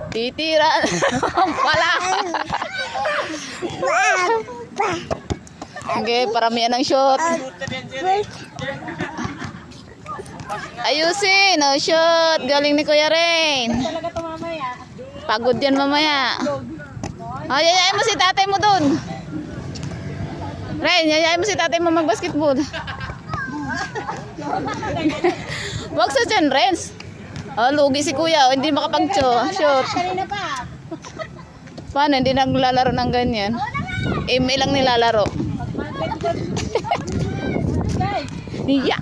Titira pala. Okay, paramihan ng shot. Ayusin, oh, shot. Galing ni Kuya Rain. Pagod yan mamaya. Oh, yayain mo si tatay mo dun. Rain, yayain mo si tatay mo mag-basketball. Wag sa dyan, Renz. Oh, lugi si Kuya. Oh, hindi makapag-shoot. Paano? Hindi naglalaro ng ganyan. Lang nilalaro. Iya.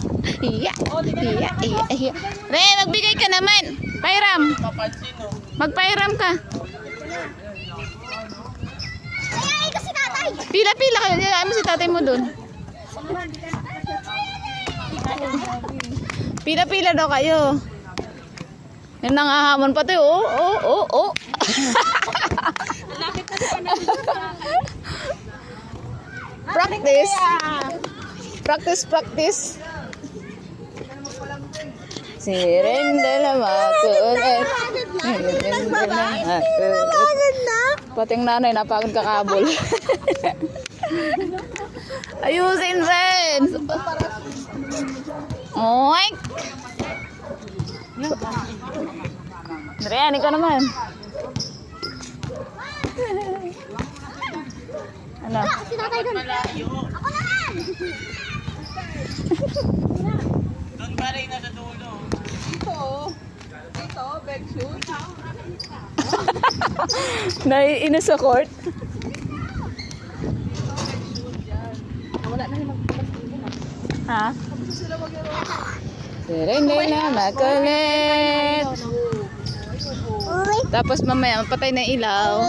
Ren, magbigay ka naman. Pairam. Magpairam ka. Pila-pila kayo. Ayaw mo si tatay mo dun. Pila-pila daw kayo. Yan nangahamon pa tayo. Oh. Practice. Sirendala makulit. Pating nanay, napagod kakabol. Ayusin, friends. Oink. Rian, ikaw naman. Ano? Sinatay doon. Ako naman! Doon pa rin nasa dulo. Ito, bag shoot. Naiinis sa court. Wala na yung mag-basketball. Ha? Tapos sila mag-iro. Sirendala makulit. Tapos mamaya, mapatay na ilaw.